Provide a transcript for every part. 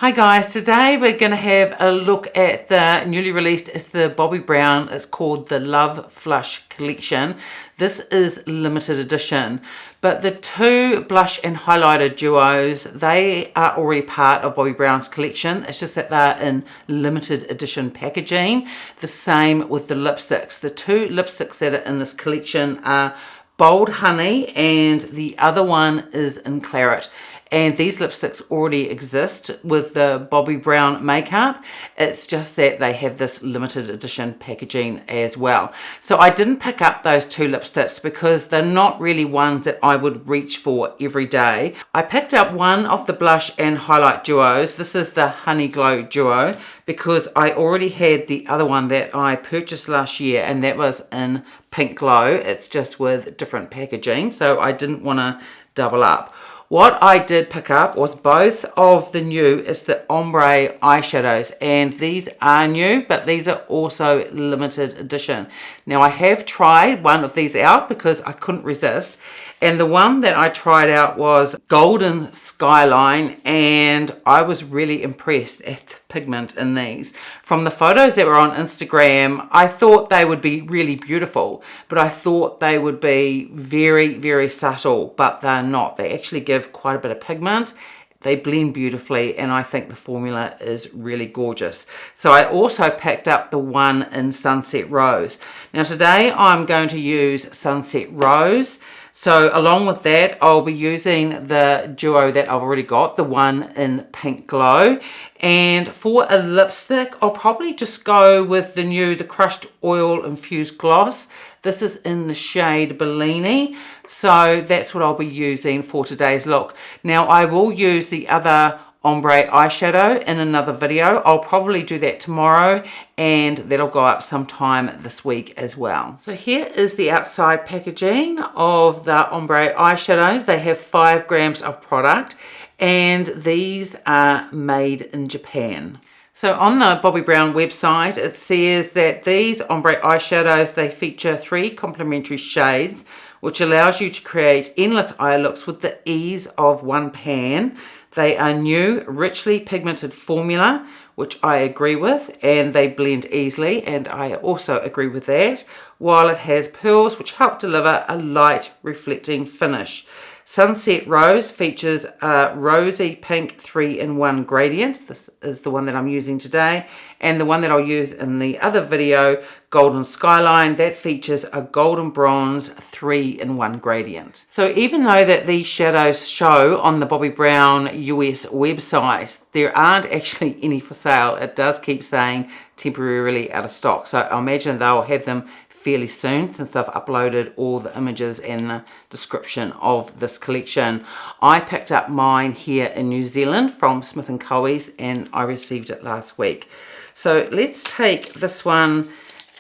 Hi guys, today we're going to have a look at the newly released, it's the Bobbi Brown, it's called the Love Flush Collection. This is limited edition, but the two blush and highlighter duos, they are already part of Bobbi Brown's collection. It's just that they're in limited edition packaging. The same with the lipsticks. The two lipsticks that are in this collection are Bold Honey and the other one is in Claret. And these lipsticks already exist with the Bobbi Brown makeup. It's just that they have this limited edition packaging as well. So I didn't pick up those two lipsticks because they're not really ones that I would reach for every day. I picked up one of the blush and highlight duos. This is the Honey Glow duo because I already had the other one that I purchased last year, and that was in Pink Glow. It's just with different packaging, so I didn't want to double up. What I did pick up was both of the new, it's the Ombre Eyeshadows, and these are new, but these are also limited edition. Now I have tried one of these out because I couldn't resist, and the one that I tried out was Golden Skyline, and I was really impressed at the pigment in these. From the photos that were on Instagram, I thought they would be really beautiful, but I thought they would be very, very subtle, but they're not. They actually give quite a bit of pigment. They blend beautifully, and I think the formula is really gorgeous. So I also picked up the one in Sunset Rose. Now today I'm going to use Sunset Rose. So along with that, I'll be using the duo that I've already got, the one in Pink Glow. And for a lipstick, I'll probably just go with the Crushed Oil-Infused Gloss. This is in the shade Bellini. So that's what I'll be using for today's look. Now I will use the other Ombre Eyeshadow in another video. I'll probably do that tomorrow, and that'll go up sometime this week as well. So here is the outside packaging of the Ombre Eyeshadows. They have 5 grams of product, and these are made in Japan. So on the Bobbi Brown website, it says that these Ombre Eyeshadows, they feature 3 complementary shades, which allows you to create endless eye looks with the ease of one pan. They are new, richly pigmented formula, which I agree with, and they blend easily, and I also agree with that, while it has pearls which help deliver a light reflecting finish. Sunset Rose features a rosy pink 3-in-1 gradient. This is the one that I'm using today, and the one that I'll use in the other video, Golden Skyline, that features a golden bronze 3-in-1 gradient. So even though that these shadows show on the Bobbi Brown US website, there aren't actually any for sale. It does keep saying temporarily out of stock. So I imagine they'll have them fairly soon since they've uploaded all the images and the description of this collection. I picked up mine here in New Zealand from Smith & Co's, and I received it last week. So let's take this one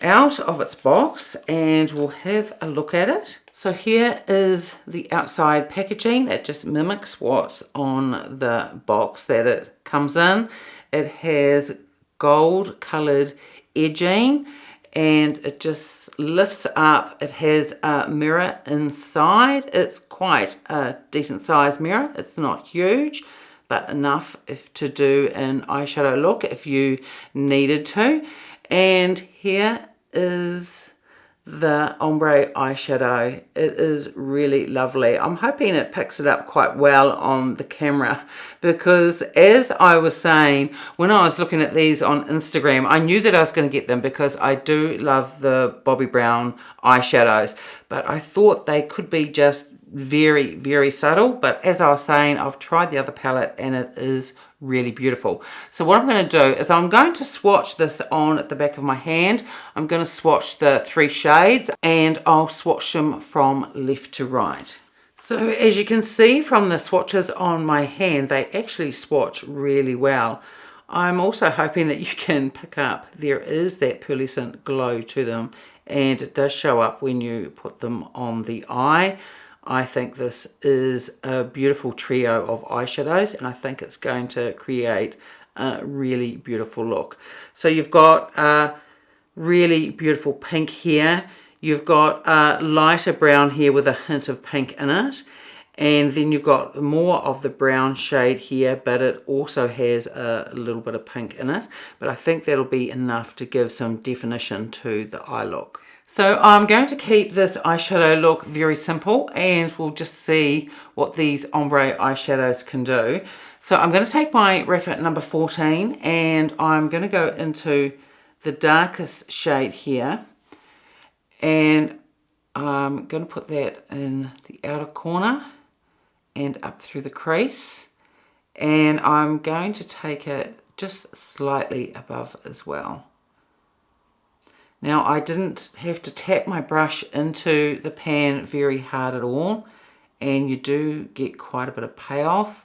out of its box and we'll have a look at it. So here is the outside packaging. It just mimics what's on the box that it comes in. It has gold colored edging, and it just lifts up. It has a mirror inside. It's quite a decent sized mirror. It's not huge, but enough to do an eyeshadow look if you needed to. And here is the Ombre Eyeshadow. It is really lovely. I'm hoping it picks it up quite well on the camera, because as I was saying, when I was looking at these on Instagram, I knew that I was going to get them because I do love the Bobbi Brown eyeshadows, but I thought they could be just very, very subtle. But as I was saying, I've tried the other palette and it is really beautiful. So what I'm going to do is I'm going to swatch this on at the back of my hand. I'm going to swatch the 3 shades, and I'll swatch them from left to right. So as you can see from the swatches on my hand, they actually swatch really well. I'm also hoping that you can pick up, there is that pearlescent glow to them, and it does show up when you put them on the eye. I think this is a beautiful trio of eyeshadows, and I think it's going to create a really beautiful look. So you've got a really beautiful pink here. You've got a lighter brown here with a hint of pink in it. And then you've got more of the brown shade here, but it also has a little bit of pink in it. But I think that'll be enough to give some definition to the eye look. So I'm going to keep this eyeshadow look very simple, and we'll just see what these ombre eyeshadows can do. So I'm going to take my Refer number 14, and I'm going to go into the darkest shade here, and I'm going to put that in the outer corner and up through the crease, and I'm going to take it just slightly above as well. Now I didn't have to tap my brush into the pan very hard at all, and you do get quite a bit of payoff.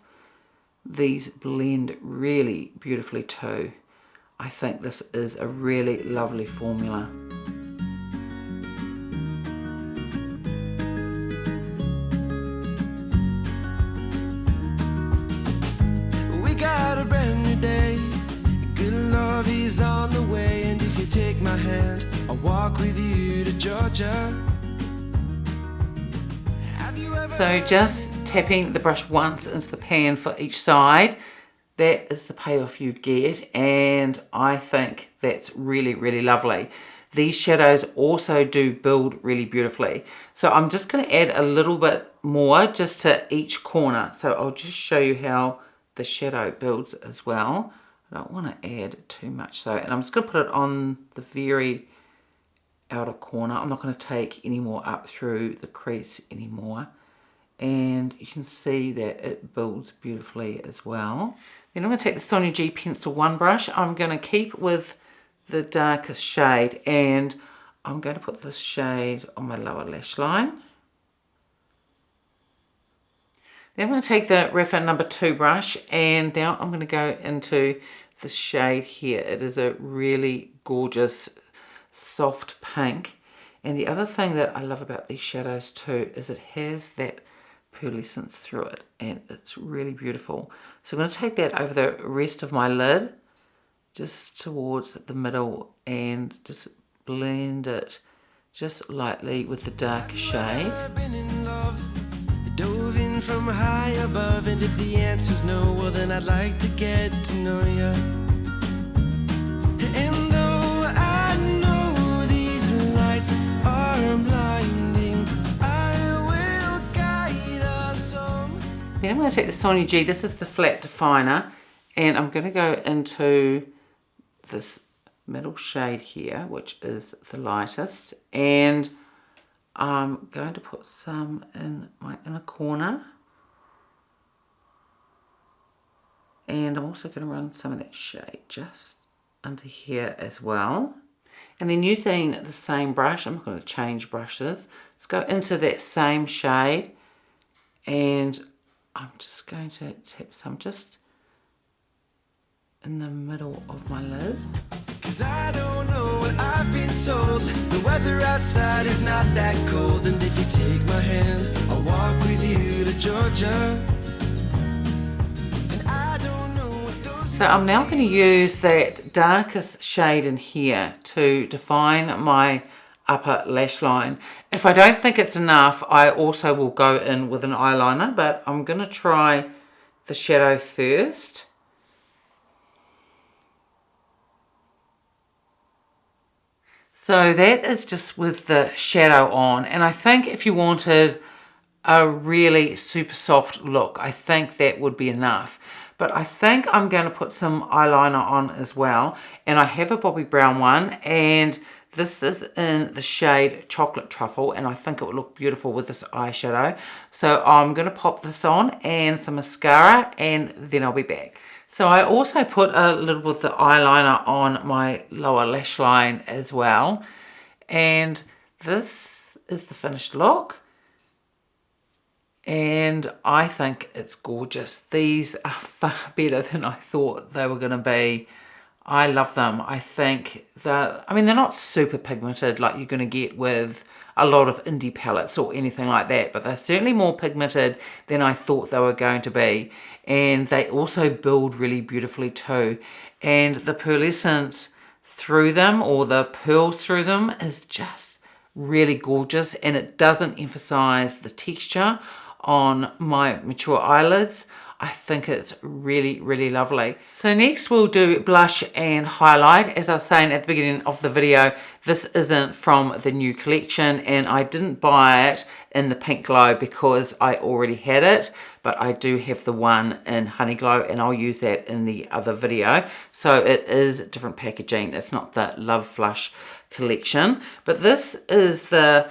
These blend really beautifully too. I think this is a really lovely formula. Got a brand new day, good love is on the way, and if you take my hand, I'll walk with you to Georgia. So just tapping the brush once into the pan for each side, that is the payoff you get, and I think that's really, really lovely. These shadows also do build really beautifully. So I'm just going to add a little bit more just to each corner. So I'll just show you how the shadow builds as well. I don't want to add too much, so, and I'm just going to put it on the very outer corner. I'm not going to take any more up through the crease anymore, and you can see that it builds beautifully as well. Then I'm going to take the Sonia G Pencil 1 brush. I'm going to keep with the darkest shade, and I'm going to put this shade on my lower lash line. Then I'm going to take the Refer number 2 brush, and now I'm going to go into this shade here. It is a really gorgeous soft pink, and the other thing that I love about these shadows too is it has that pearlescence through it, and it's really beautiful. So I'm going to take that over the rest of my lid, just towards the middle, and just blend it just lightly with the dark shade. Dove in from high above, and if the answer's no, well then I'd like to get to know you. And though I know these lights are blinding, I will guide us home. Then I'm going to take the Sonia G, this is the flat definer, and I'm going to go into this middle shade here, which is the lightest, and I'm going to put some in my inner corner, and I'm also going to run some of that shade just under here as well. And then using the same brush, I'm not going to change brushes, let's go into that same shade, and I'm just going to tap some just in the middle of my lid. 'Cause I don't know what I've been told. The weather outside is not that cold, and if you take my hand, I'll walk with you to Georgia. And I don't know what those. So I'm now going to use that darkest shade in here to define my upper lash line. If I don't think it's enough, I also will go in with an eyeliner, but I'm going to try the shadow first. So that is just with the shadow on, and I think if you wanted a really super soft look, I think that would be enough. But I think I'm going to put some eyeliner on as well, and I have a Bobbi Brown one, and this is in the shade Chocolate Truffle, and I think it would look beautiful with this eyeshadow. So I'm going to pop this on and some mascara, and then I'll be back. So I also put a little bit of the eyeliner on my lower lash line as well. And this is the finished look. And I think it's gorgeous. These are far better than I thought they were going to be. I love them. I think that, I mean, they're not super pigmented like you're going to get with a lot of indie palettes or anything like that, but they're certainly more pigmented than I thought they were going to be. And they also build really beautifully too. And the pearlescence through them, or the pearls through them, is just really gorgeous, and it doesn't emphasize the texture on my mature eyelids. I think it's really, really lovely. So next we'll do blush and highlight. As I was saying at the beginning of the video, this isn't from the new collection and I didn't buy it in the Pink Glow because I already had it, but I do have the one in Honey Glow and I'll use that in the other video. So it is different packaging. It's not the Love Flush collection, but this is the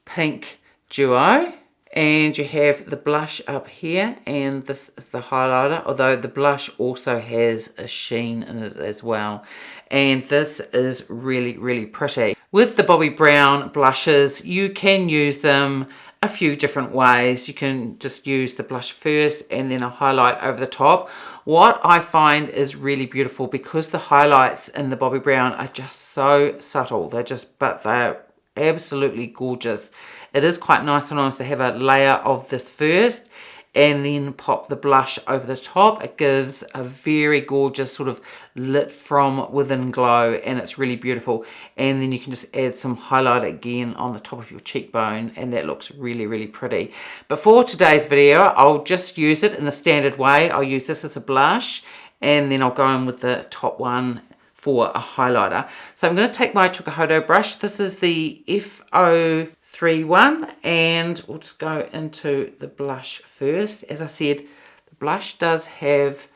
Pink Duo. And you have the blush up here and this is the highlighter, although the blush also has a sheen in it as well. And this is really, really pretty. With the Bobbi Brown blushes, you can use them a few different ways. You can just use the blush first and then a highlight over the top. What I find is really beautiful, because the highlights in the Bobbi Brown are just so subtle. But they're absolutely gorgeous. It is quite nice sometimes to have a layer of this first and then pop the blush over the top. It gives a very gorgeous sort of lit from within glow and it's really beautiful. And then you can just add some highlight again on the top of your cheekbone and that looks really, really pretty. But for today's video, I'll just use it in the standard way. I'll use this as a blush and then I'll go in with the top one for a highlighter. So I'm going to take my Tukuhodo brush. This is the F031 and we'll just go into the blush first. As I said, the blush does have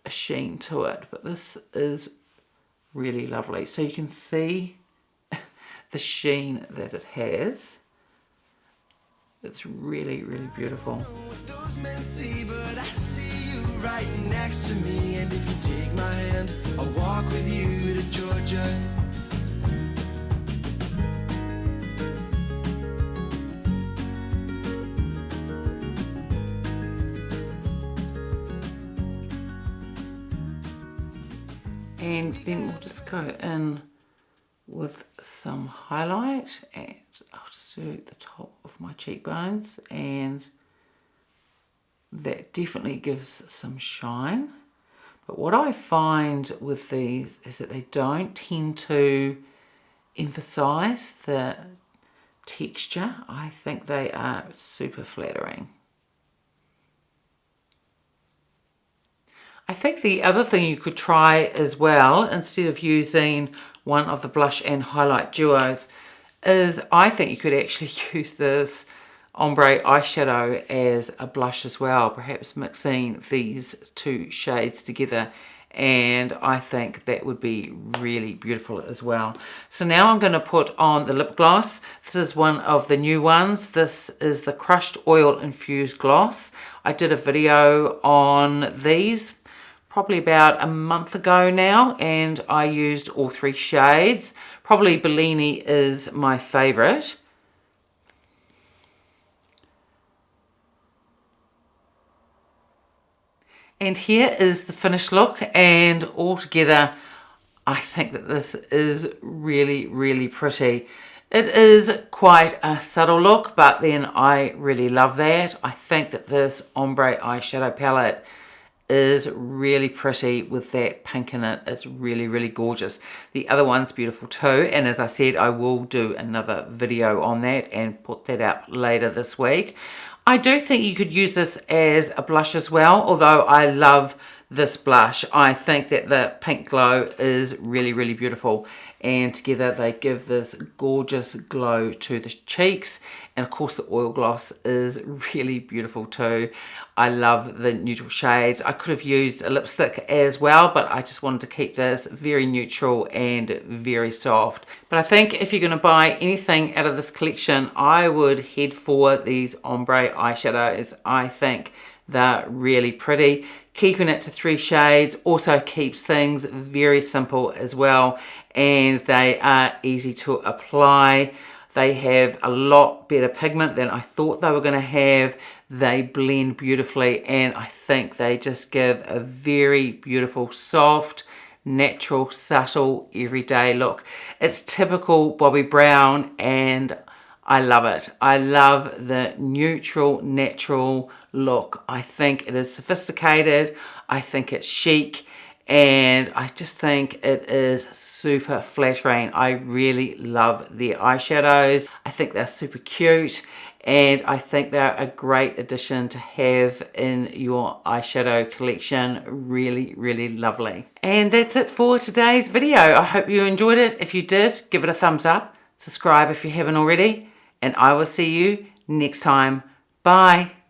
a sheen to it, but this is really lovely. So you can see the sheen that it has. It's really, really beautiful. Right next to me, and if you take my hand, I'll walk with you to Georgia. And then we'll just go in with some highlight and I'll just do the top of my cheekbones, and that definitely gives some shine. But what I find with these is that they don't tend to emphasize the texture. I think they are super flattering. I think the other thing you could try as well, instead of using one of the blush and highlight duos, is I think you could actually use this Ombre Eyeshadow as a blush as well, perhaps mixing these two shades together, and I think that would be really beautiful as well. So now I'm going to put on the lip gloss. This is one of the new ones. This is the Crushed Oil-Infused Gloss. I did a video on these probably about a month ago now, and I used all three shades. Probably Bellini is my favourite. And here is the finished look, and altogether I think that this is really, really pretty. It is quite a subtle look, but then I really love that. I think that this Ombre Eyeshadow palette is really pretty with that pink in it. It's really, really gorgeous. The other one's beautiful too, and as I said, I will do another video on that and put that out later this week. I do think you could use this as a blush as well, although I love this blush. I think that the Pink Glow is really, really beautiful, and together they give this gorgeous glow to the cheeks. And of course the oil gloss is really beautiful too. I love the neutral shades. I could have used a lipstick as well, but I just wanted to keep this very neutral and very soft. But I think if you're going to buy anything out of this collection, I would head for these ombre eyeshadows. I think they're really pretty. Keeping it to 3 shades also keeps things very simple as well, and they are easy to apply. They have a lot better pigment than I thought they were going to have. They blend beautifully, and I think they just give a very beautiful, soft, natural, subtle, everyday look. It's typical Bobbi Brown, and I love it. I love the neutral, natural look. I think it is sophisticated. I think it's chic, and I just think it is super flattering. I really love their eyeshadows. I think they're super cute, and I think they're a great addition to have in your eyeshadow collection. Really, really lovely. And that's it for today's video. I hope you enjoyed it. If you did, give it a thumbs up, subscribe if you haven't already, and I will see you next time. Bye.